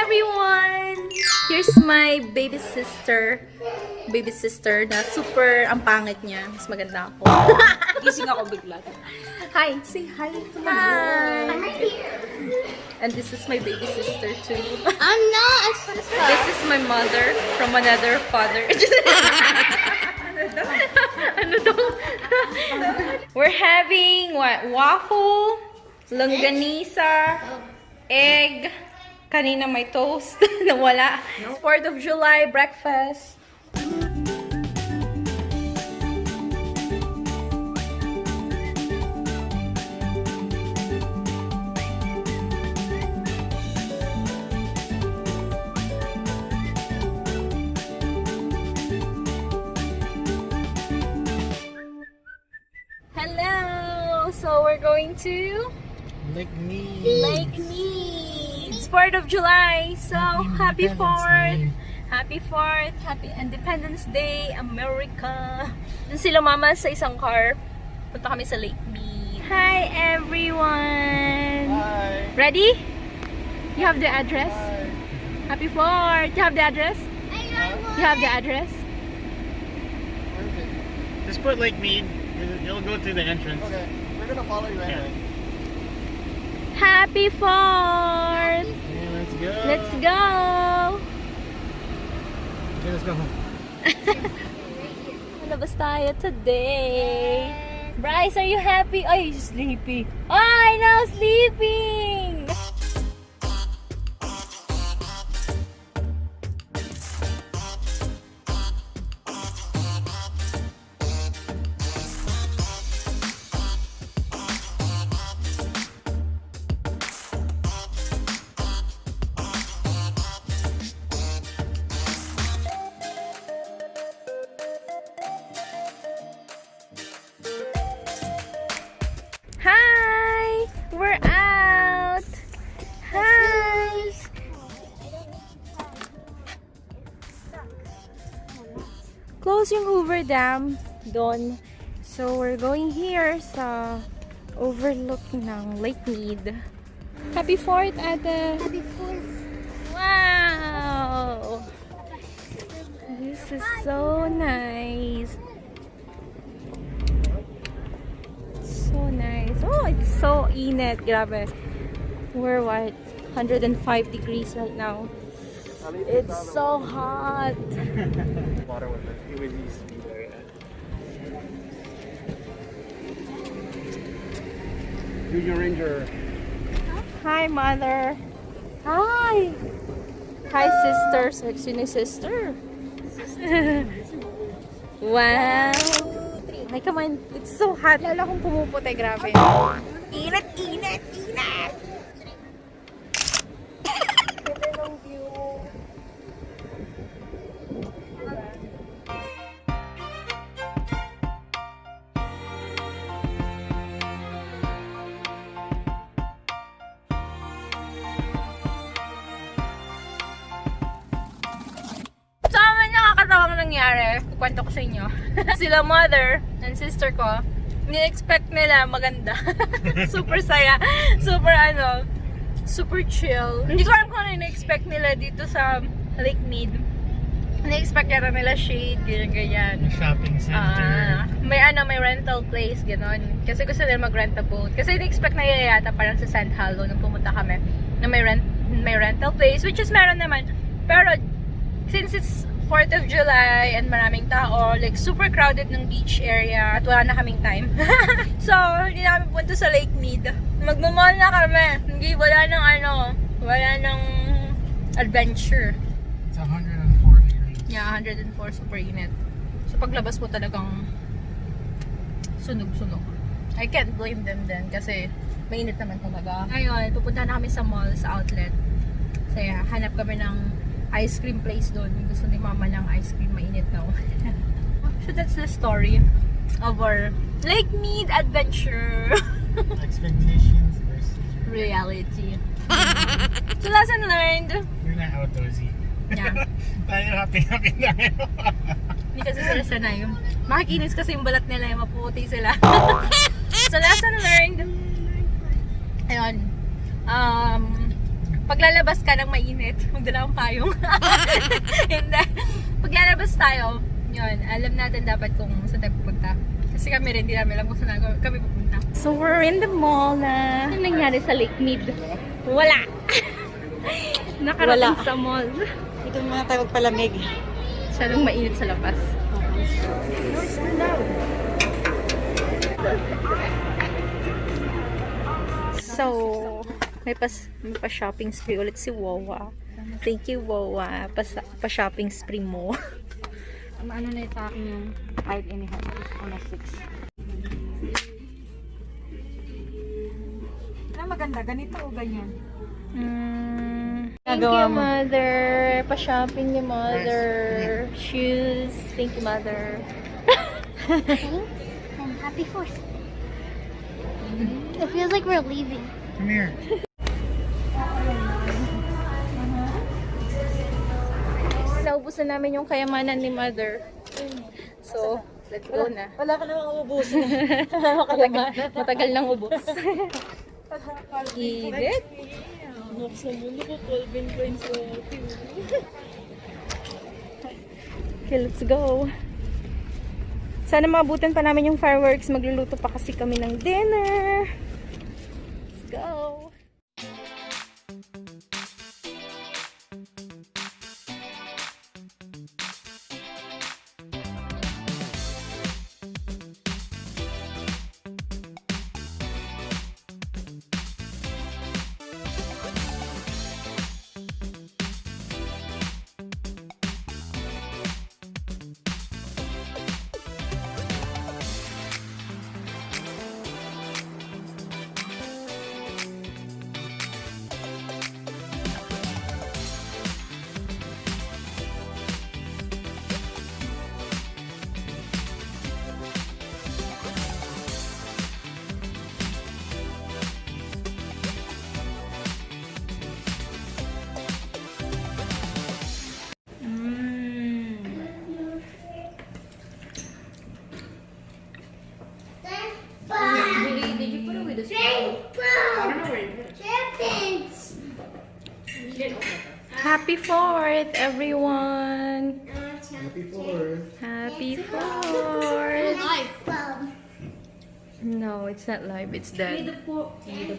everyone! Here's my baby sister. Baby sister na super ang pangit niya. Mas maganda ako. Gising ako bigla. Hi! Say hi to my boy. And this is my baby sister too. I'm not. This is my mother from another father. Ano daw? We're having what? Waffle, longganisa, egg. Kanina may toast. Nawala. 4th of July breakfast. Hello! So we're going to Lake Mead. Lake Mead. It's 4th of July. So happy 4th. Happy 4th. Happy Independence Day, Amerika. Dun sila mama sa isang car. Punta kami sa Lake Mead. Hi everyone! Hi. Ready? You have the address? Hi. Happy 4th! You have the address? You have the address? Where is it? Just put Lake Mead. You'll go through the entrance. Okay. We're gonna follow you anyway. Happy 4th! Okay, let's go. Let's go! Okay, let's go home. Malabas tayo today. Bryce, are you happy? Ay, sleepy. Ay, now sleeping! Hi! We're out! Hi! Close yung Hoover Dam doon. So, we're going here sa overlook ng Lake Mead. Happy 4th, Ate! Happy 4th. Wow! This is so nice. So nice. Oh, it's so init. Grabe. We're what? 105 degrees right now. It's so hot. Water with it. It was used to be there. Junior Ranger. Hi, mother. Hi. Hi, sister. Sexy ni sister. Wow. Ay, come on. It's so hot. Lalo kung pumuputi. Grabe. Init, init, init. Ganda ng view. Nakakatawang nangyari, kukwento ko sa inyo. Sila mother and sister ko, ni-expect nila maganda. Super saya, super super chill. Hindi ko alam kung ano ni-expect nila dito sa Lake Mead. Ni-expect yata nila shade, ganyan-ganyan. Shopping center. May rental place, gano'n. Kasi gusto nila mag-rent a boat. Kasi ni-expect na yata parang sa Sand Hollow nung pumunta kami na may rental place, which is meron naman. Pero since it's 4th of July and maraming tao, like super crowded ng beach area at wala na kaming time. So, hindi namin punta sa Lake Mead. Magmamall na kami. Hindi, wala nang adventure. It's 104 degrees. Yeah, 104, super init. So, paglabas mo talagang sunog-sunog. I can't blame them then kasi mainit naman talaga. Ngayon, pupunta na kami sa mall, sa outlet. So, yeah, hanap kami ng ice cream place doon. Gusto ni mama ng ice cream, mainit daw. So that's the story of our Lake Mead adventure. Expectations versus Reality. So lesson learned. You're not outdoorsy. Yeah. Tayo happy na ngayon. Hindi kasi sila sanay. Makikinis kasi yung balat nila, yung maputi sila. So lesson learned. Ayun. paglalabas ka ng mainit, magdala akong payong. Hindi. Paglalabas tayo, yun, alam natin dapat kung saan tayo pupunta. Kasi kami rin, hindi namin alam kung saan kami pupunta. So, we're in the mall na. Ano nangyari sa Lake Mead? Wala! Nakarating sa mall. Ito muna tayo magpalamig. Masyadong mainit sa labas. So, may pa-shopping spree ulit si Wawa. Thank you, Wawa. Pa-shopping spree mo. Ano na ito akin yung 5.5 on a 6. Ano maganda? Ganito o ganyan? Thank you, Mother. Pa-shopping ni Mother. Shoes. Thank you, Mother. And happy 4th. It feels like we're leaving. Come here. Naubusan namin yung kayamanan ni Mother. So, let's go na. Wala ka namang uubusin. Matagal nang ubos. Edith? Buksan mo na ko, Colvin coins ko. Okay, let's go. Sana maabutan pa namin yung fireworks. Magluluto pa kasi kami ng dinner. Let's go. Happy 4th, everyone! Happy 4th. Happy 4th! Life. No, it's not live, it's dead.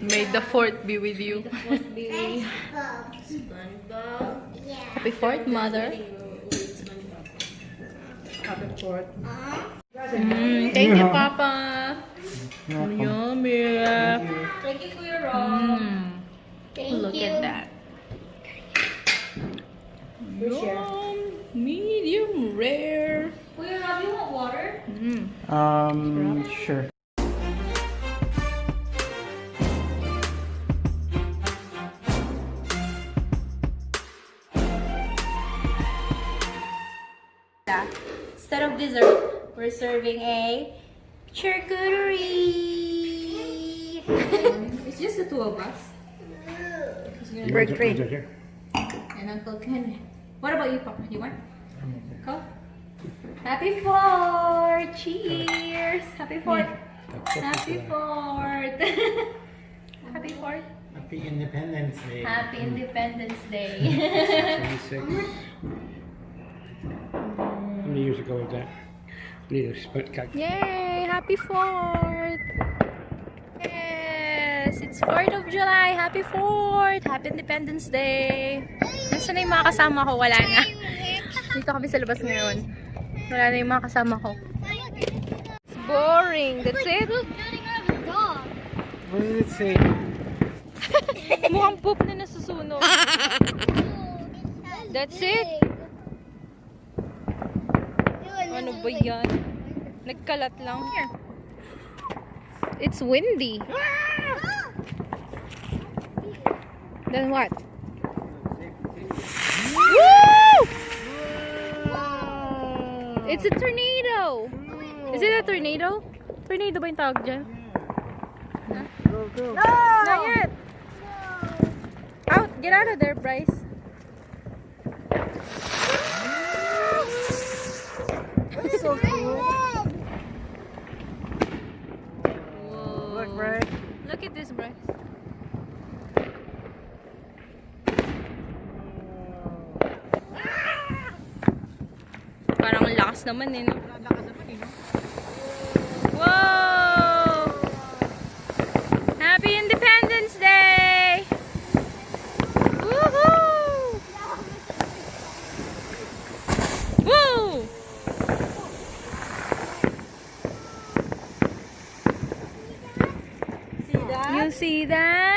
May the 4th be with you. Happy 4th, Mother. Happy 4th. Thank you, Papa. Yummy. Thank you, Kuya Rob. Look at that. Medium rare. Kuya Rob, you want water? Sure. Instead of dessert, we're serving a charcuterie. It's just the two of us. We're great. And Uncle Ken. What about you, Papa? You want? Go. Happy 4th! Cheers! Happy 4th! Happy 4th! Happy 4th! Happy Independence Day. Happy Independence Day! 26. How many years ago was that? Need a split cut. Yay! Happy 4th! Yes! It's 4th of July! Happy 4th! Happy Independence Day! Nasaan na yung mga kasama ko? Wala na. Dito kami sa labas ngayon. Wala na yung mga kasama ko. It's boring. That's it? What did it say? Mukhang poop na nasusunog. That's it? Ano ba yan? Nagkalat lang. Here. It's windy. Then what? Woo! It's a tornado! Is it a tornado? Tornado ba yung tawag dyan? Go, go. Not yet! Out! Get out of there, Bryce. That's so cool. Whoa. Look, Bryce. Look at this, Bryce. naman eh, no? Wow! Happy Independence Day! Woohoo! Woo! See that? You see that?